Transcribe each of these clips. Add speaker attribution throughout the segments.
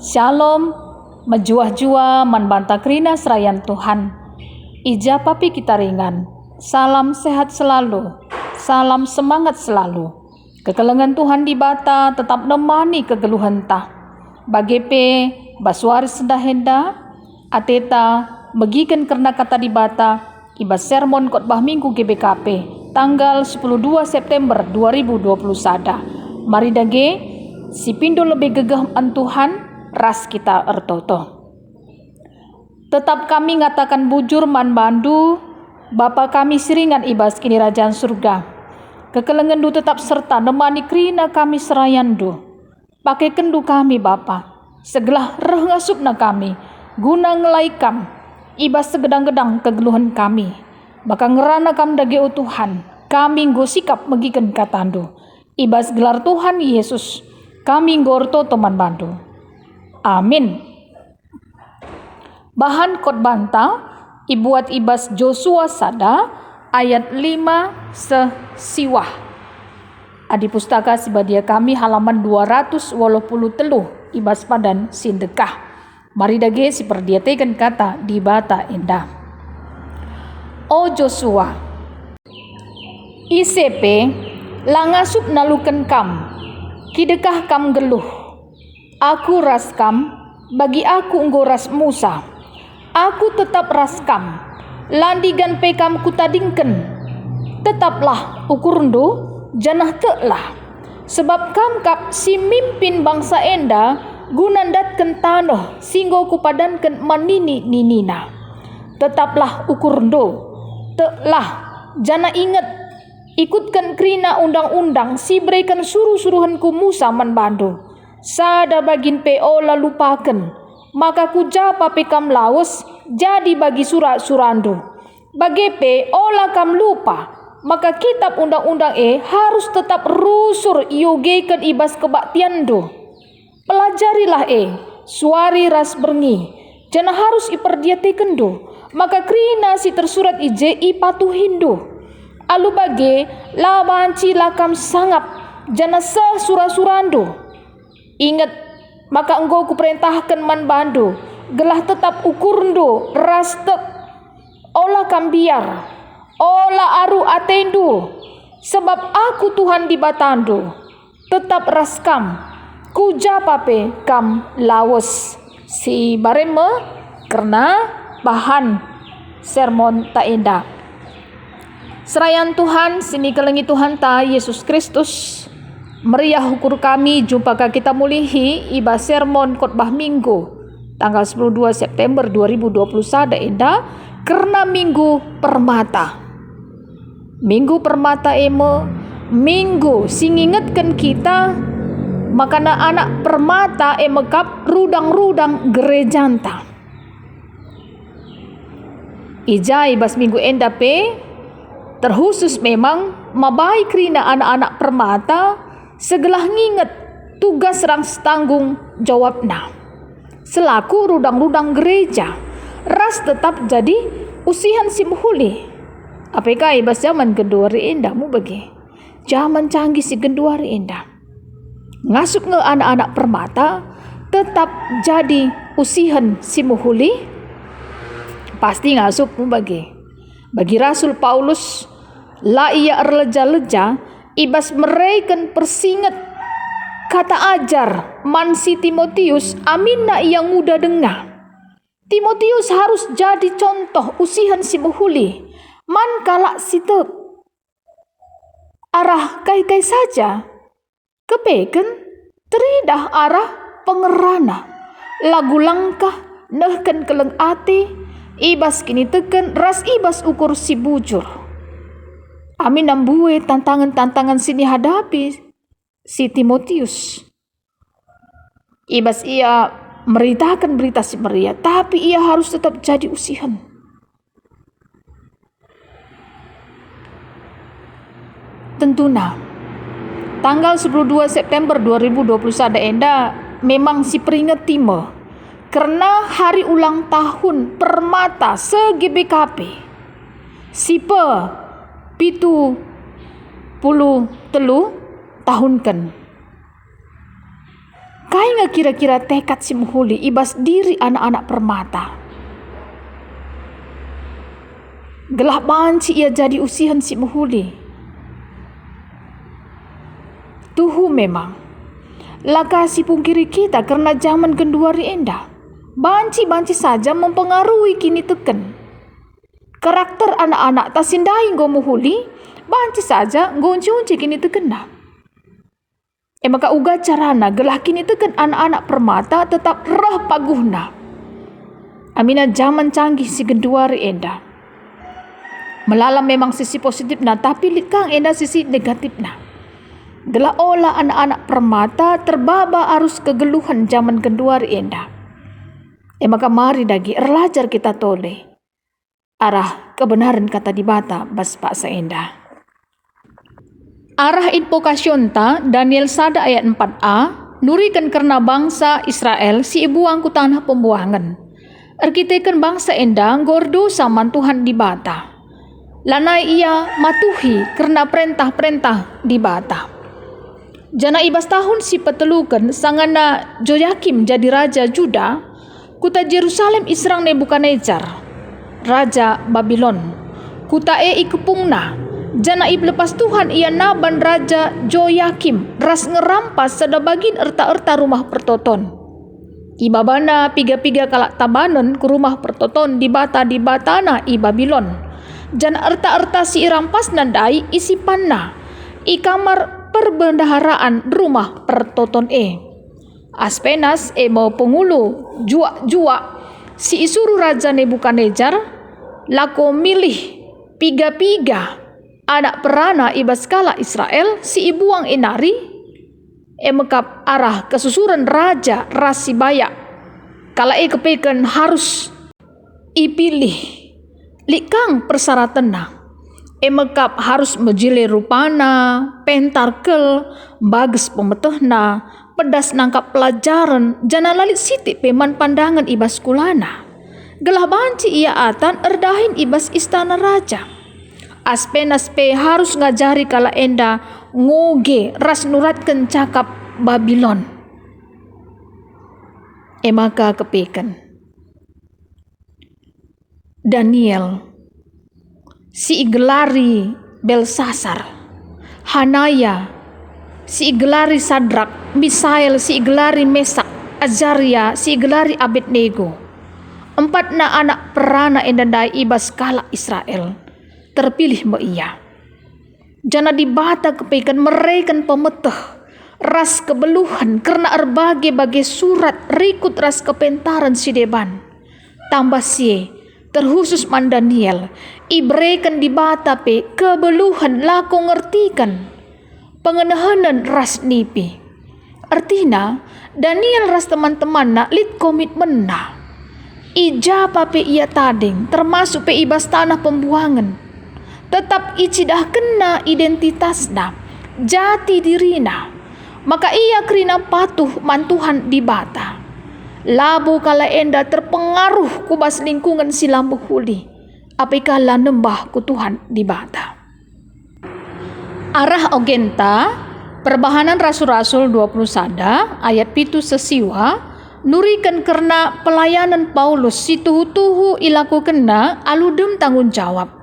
Speaker 1: Shalom, menjuah-jua manbanta kerina serayan Tuhan. Ija papi kita ringan. Salam sehat selalu. Salam semangat selalu. Kekelengan Tuhan di bata tetap nemani kegeluhan ta. Bagepe baswari sedahenda ateta megikan karena kata di bata iba sermon khotbah minggu GBKP tanggal 12 September 2021. Mari dage si pindo lebih gegah an Tuhan ras kita ertoto. Tetap kami ngatakan bujur man bandu Bapa kami siringan ibas kini Rajaan Surga. Kekelengan du tetap serta nemani krina kami serayandu. Pakai kendu kami Bapa. Segelah reh ngasupna kami. Guna ngelaikam. Ibas segedang-gedang kegeluhan kami. Baka ngerana kam dage o Tuhan. Kami nggo sikap megiken katandu. Ibas gelar Tuhan Yesus. Kami ngorto teman bandu. Amin. Bahan khotbanta ibuat ibas Joshua sada ayat 5 sesiwah. Adi pustaka sibadia kami halaman 283 ibas padan sindekah. Mari dage si perdiatekan kata di bata indah. O Joshua, ICP langasup naluken kam, kidekah kam geluh. Aku raskam, bagi aku enggo ras Musa. Aku tetap raskam, landigan pekam kutadingken. Tetaplah ukurndo, janah telah. Sebab kam kap si mimpin bangsa enda, gunandatken tanah, singgo kupadanken manini ninina. Tetaplah ukurndo, telah, janah ingat, ikutkan krina undang-undang, si berikan suruh-suruhanku Musa manbando. Sada bagin PO lalu lupakan, maka kujapa pekam lawas jadi bagi surat surando. Bagi PO kam lupa, maka kitab undang-undang harus tetap rusur iogekan ibas kebaktiando. Pelajarilah suari ras berngi, jangan harus iperdiatekan do, maka krina si tersurat ipatuhindo. Alu bage labanci lakam sangap, jangan surando. Ingat, maka engkau kuperintahkan man bandu, gelah tetap ukurndo, rastek, olah kambiar, olah aru atendu, sebab aku Tuhan di batandu, tetap raskam, kuja pape kam lawas. Si bareme karena bahan sermon ta indah. Serayan Tuhan, sini kelengi Tuhan ta Yesus Kristus. Meriah ukur kami jumpa kita mulihi iba sermon khotbah minggu tanggal 12 September 2021 enda karena minggu permata. Minggu permata minggu singingetkan kita makana anak permata mekap rudang-rudang gerejanta. Ija ibas minggu enda terkhusus memang mabai krina anak-anak permata segelah nginget tugas rang tanggung jawabna selaku rudang-rudang gereja ras tetap jadi usihan simhuli. Apakah ibas zaman genduari indah mu bagi zaman canggih si genduari indah ngasup nge anak-anak permata tetap jadi usihan simuhuli pasti ngasup mu bagi Rasul Paulus la ia erleja-leja ibas mereken persinget kata ajar man si Timotius aminna yang muda dengar. Timotius harus jadi contoh usihan si muhuli man kalak sitep arah kai-kai saja kepeken teridah arah pengerana lagu langkah nehken keleng ate ibas kini teken ras ibas ukur si bujur. Amin nambue tantangan-tantangan sini hadapi si Timotius. Ibas ia meritakan berita si Maria, tapi ia harus tetap jadi usihan. Tentuna tanggal 12 September 2021 enda memang si peringat time karena hari ulang tahun permata se-GBKP. Sipe pitu puluh telu tahun kan Kai nga kira-kira tekad si muhuli ibas diri anak-anak permata. Gelah banci ia jadi usihan si muhuli. Tuhu memang. Laka si pungkiri kita karena zaman genduari endah. Banci-banci saja mempengaruhi kini teken. Karakter anak-anak tasindai nggo muhuli, banci saja nggo unci-unci kini tekena. Maka uga carana gelah kini teken anak-anak permata tetap rah paguhna. Amina zaman canggih si genduari endah. Melalam memang sisi positifna, tapi likang endah sisi negatifna. Gelah olah anak-anak permata terbaba arus kegeluhan zaman genduari endah. Maka mari dagi erlajar kita tole arah kebenaran kata di bata bas pak seendah. Arah invokasyon ta Daniel 1 ayat 4a nurikan karena bangsa Israel si ibu angku tanah pembuangan. Erkitekan bangsa endang gordo saman Tuhan di bata. Lanai ia matuhi karena perintah-perintah di bata. Jana ibas tahun si petelukan sangana Joyakim jadi raja Juda, kuta Jerusalem Israng Nebukadnezar, raja Babylon. Kuta ikepungna, jana lepas Tuhan ia naban raja Joyakim, ras ngerampas sedabagin erta-erta rumah pertoton. Ibabana piga-piga kalak tabanan ke rumah pertoton di batana i Babylon. Jana erta-erta si irampas nandai isi panna, i kamar perbendaharaan rumah pertoton Aspenas mau pengulu jua si isuru raja Nebukadnezar lako milih piga-piga anak perana ibas kala Israel si ibuang enari mekap arah kesusuran raja rasi bayak kala kepeken harus ipilih likang persyaratanna mekap harus mejile rupana, pentarkel, bagus pemetehna, pedas nangkap pelajaran, jana lalit siti peman pandangan ibas kulana. Gelah banci ia atan erdahin ibas istana raja. Aspenas pe harus ngajari kala enda ngoge ras nuratkan cakap Babylon. Maka kepeken Daniel si igelari Belsasar, Hanaya, si igelari Sadrak, Misael, si igelari Mesak, Azaria, si igelari Abednego. 4 na anak perana endandai ibas kala Israel, terpilih ia. Jana dibata kepaikan mereka pemeteh, ras kebeluhan karena erbage-bage surat rikut ras kepentaran si deban. Tambah sie, terkhusus man Daniel, ibrekan di bata pe kebeluhan lako ngertikan pengenahanan ras nipi. Artina Daniel ras teman-teman na lit komitmen na. Ijapa pe ia tading termasuk pe ibas tanah pembuangan. Tetap icidah kena identitasna, jati dirina. Maka ia kerina patuh mantuhan di bata. Labu kala enda terpengaruh kubas lingkungan silam huli. Apikala nembah ku Tuhan di bata. Arah ogenta perbahanan Rasul-Rasul 21 ayat 7 sesiwa nurikan karena pelayanan Paulus si tuhu-tuhu ilaku kena aludem tanggung jawab.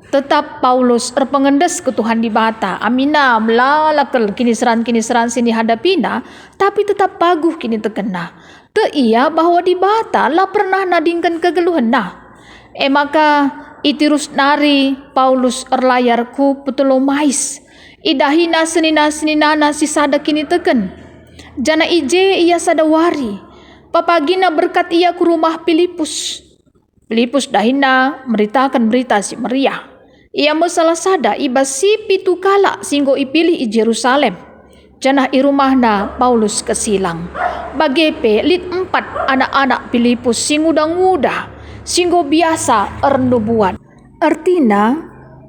Speaker 1: Tetap Paulus erpengendes ke Tuhan di bata. Amina melalakel kiniseran-kiniseran sini hadapina, tapi tetap paguh kini terkena. Te ia bahwa di bata lah pernah nadingkan kegeluhan nah. Maka itirus nari Paulus erlayar ku Ptolomais. Idahina senina-seninana si sada kini teken. Jana ije ia sadawari. Papagina berkat ia ku rumah Filipus. Filipus dahina meritakan berita si meriah. Ia masalah sada ibas si pitu kala singgo ipilih i Jerusalem. Janah i rumahna Paulus kesilang. Bagepe lit 4 anak-anak Filipus singudang-udah singgo biasa ernubuat. Artina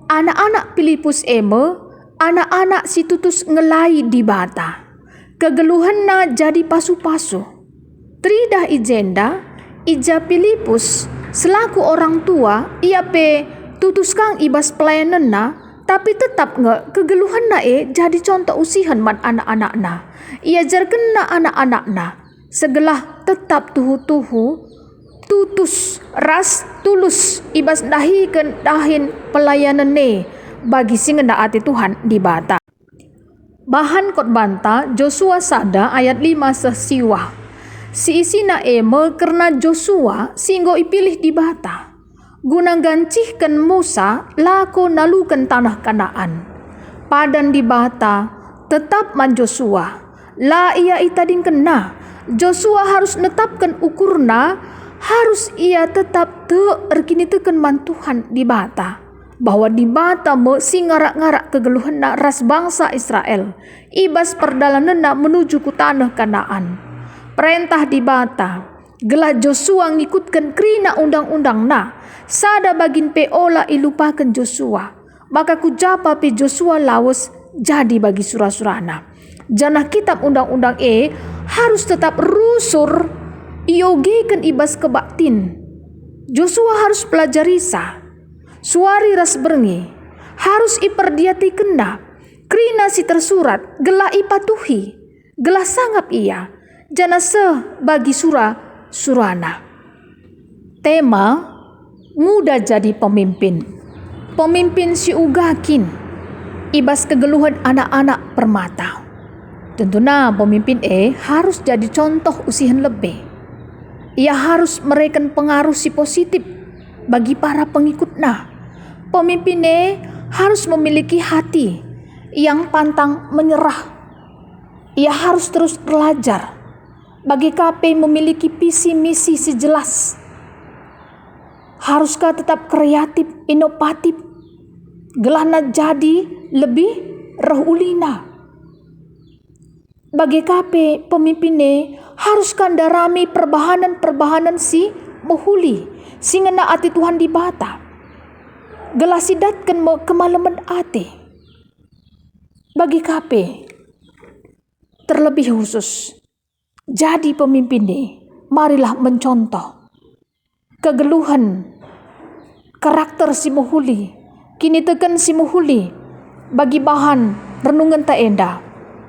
Speaker 1: anak-anak Filipus anak-anak si tutus ngelai di bata. Kegeluhanna jadi pasu-pasu. Tridah ijenda ija Filipus selaku orang tua ia pe tutus kang ibas pelayananna Tapi tetap nggak kegeluhan na jadi contoh usihan man anak-anak na. Ia jarken na anak-anak na. Segelah tetap tuhu-tuhu tutus ras tulus ibas dahin pelayanan ne bagi singenda ati Tuhan di bata. Bahan kot banta Joshua sada ayat 5 sesiwa. Si isina karena Joshua singgo ipilih di bata. Guna gancihkan Musa lako nalukan tanah Kanaan. Padan di bata tetap man Joshua. La ia itading kena. Joshua harus netapkan ukurna, harus ia tetap erkini teken man Tuhan di bata. Bahwa di bata si ngarak-ngarak kegeluhan na ras bangsa Israel. Ibas perjalanan na menuju ku tanah Kanaan. Perintah di bata, gelah Joshua ngikutkan krina undang-undang na, sada bagin peola ilupakan Joshua, maka kujapa pe Joshua lawas jadi bagi surah-surahna. Janah kitab undang-undang harus tetap rusur, iogekan ibas kebaktin. Joshua harus pelajari suari ras berngi, harus iperdiati kena, krina si tersurat, gelah ipatuhi, gelah sangap ia, jana bagi surana. Tema muda jadi pemimpin. Pemimpin si ugakin ibas kegeluhan anak-anak permata. Tentunya pemimpin harus jadi contoh usihan lebih. Ia harus mereken pengaruh si positif bagi para pengikutnya. Pemimpin harus memiliki hati yang pantang menyerah. Ia harus terus belajar. Bagi KP memiliki visi misi sejelas. Haruskah tetap kreatif, inovatif? Gelahna jadi lebih rehulina. Bagi KP pemimpinnya harus kandarami perbahanan si mohuli. Singena ati Tuhan di bata. Gelah sidatkan kemalaman ati. Bagi KP terlebih khusus. Jadi pemimpin marilah mencontoh kegeluhan karakter si muhuli. Kini tekan si muhuli bagi bahan renungan taenda.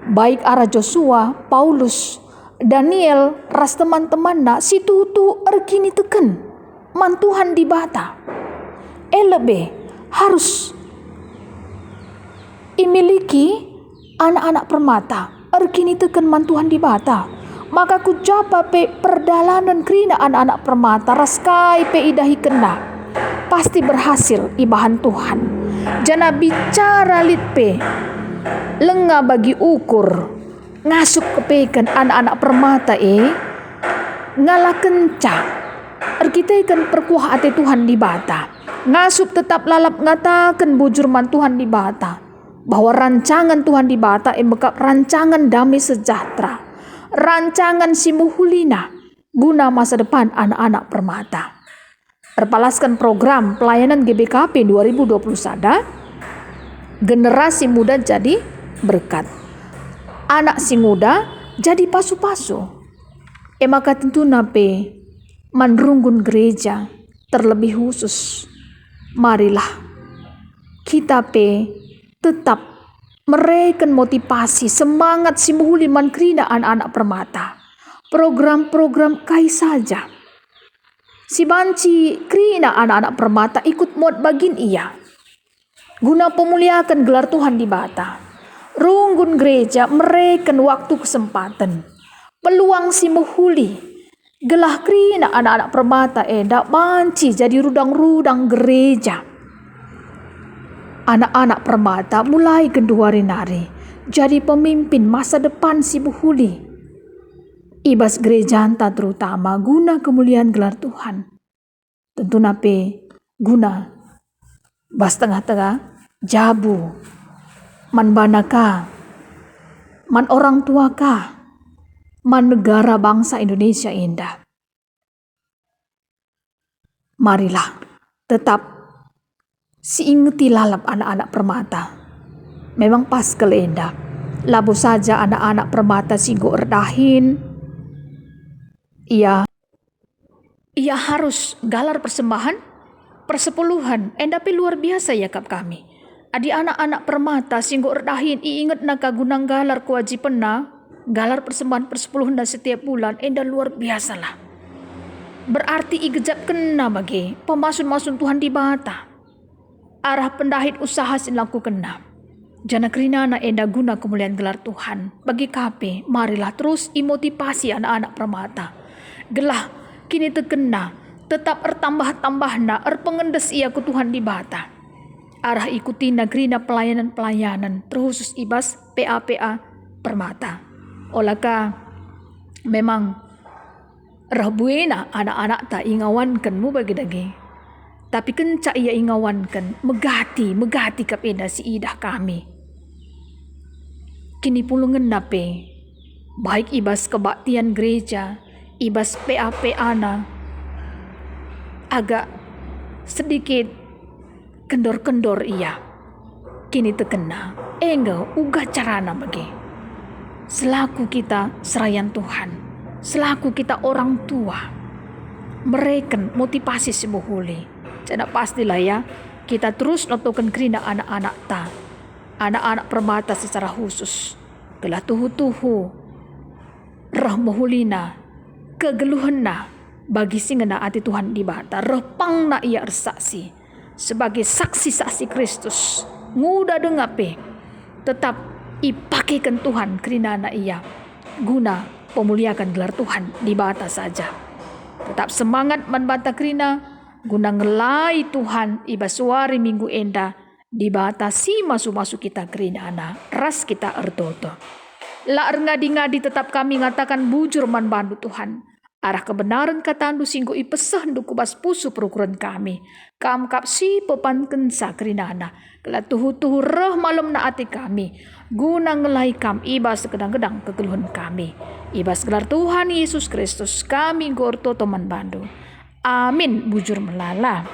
Speaker 1: Baik arah Joshua, Paulus, Daniel, ras teman-teman si tutu erkini teken mantuhan di bata. Lebih harus imiliki anak-anak permata erkini teken mantuhan di bata. Maka kujapa pe perdalanan krina anak-anak permata raskai pe idahi kena. Pasti berhasil ibahan Tuhan. Jana bicara litpe lenga bagi ukur ngasuk kepekan anak-anak permata ngalah kenca erkitaikan perkuah ate Tuhan di bata. Ngasup tetap lalap ngatakan bujur man Tuhan di bata. Bahwa rancangan Tuhan di bata bekap rancangan damai sejahtera. Rancangan si muhulina guna masa depan anak-anak permata. Perpalaskan program pelayanan GBKP 2021, generasi muda jadi berkat. Anak si muda jadi pasu-pasu. Maka tentu nape manrunggun gereja terlebih khusus. Marilah kita tetap mereken motivasi, semangat si muhuliman krina anak-anak permata. Program-program kai saja. Si banci krina anak-anak permata ikut mod bagin ia. Guna pemuliakan gelar Tuhan di bata. Runggun gereja mereken waktu kesempatan. Peluang si muhuli. Gelah krina anak-anak permata dak banci jadi rudang-rudang gereja. Anak-anak permata mulai genduari nari jadi pemimpin masa depan si buhuli. Ibas gereja anta terutama guna kemuliaan gelar Tuhan. Tentu nape guna bas tengah-tengah jabu man banaka man orang tua ka man negara bangsa Indonesia indah. Marilah tetap ingeti lalap anak-anak permata. Memang pas kelenda. Labu saja anak-anak permata singgo erdahin. Ia harus galar persembahan, persepuluhan. Endapi luar biasa yakap kami. Adi anak-anak permata singgo erdahin iinget na kagunang galar kewajiban na, galar persembahan persepuluhan dan setiap bulan, enda luar biasa lah. Berarti igejap kena bagi pemasun-masun Tuhan di bata. Arah pendahit usaha sin laku kena. Jana kerinana enda guna kemuliaan gelar Tuhan. Bagi kape, marilah terus imotivasi anak-anak permata. Gelah kini terkena, tetap ertambah-tambahna, erpengendes ia ku Tuhan di bata. Arah ikuti nagrina pelayanan-pelayanan, terkhusus ibas PA-PA permata. Olaka memang rahbuena anak-anak tak ingawankan mu bagi dagi. Tapi kencak ia ingawankan, megati kapeda si idah kami. Kini pulungan nape, baik ibas kebaktian gereja, ibas PA-PA na, agak sedikit kendor-kendor ia. Kini terkena, enggak uga carana bagi. Selaku kita serayan Tuhan, selaku kita orang tua, mereka motivasi sebuhuli. Jadi pastilah ya, kita terus notokan kerina anak-anak ta, anak-anak permata secara khusus. Gelah tuhu-tuhu, rahmohulina, kegeluhanna bagi singena ati Tuhan di bata, repang na ia ersaksi. Sebagai saksi-saksi Kristus, nguda dengape, tetap ipakikan Tuhan kerina anak ia, guna pemuliakan gelar Tuhan di bata saja. Tetap semangat manbata kerina, guna ngelai Tuhan iba suari minggu enda, di bata si masu-masu kita kerina anak, ras kita ertoto. La ngadi-ngadi tetap kami ngatakan bujur manbandu Tuhan. Arah kebenaran katandu singgo ipesah ndu kubas pusu perukuran kami. Kam kap si pepanken sakrinana. Kela tuhu-tuhu reh malam na ati kami. Guna ngelai kam ibas kedang-kedang kegeluhan kami. Ibas gelar Tuhan Yesus Kristus kami gorto toman bandu. Amin bujur melala.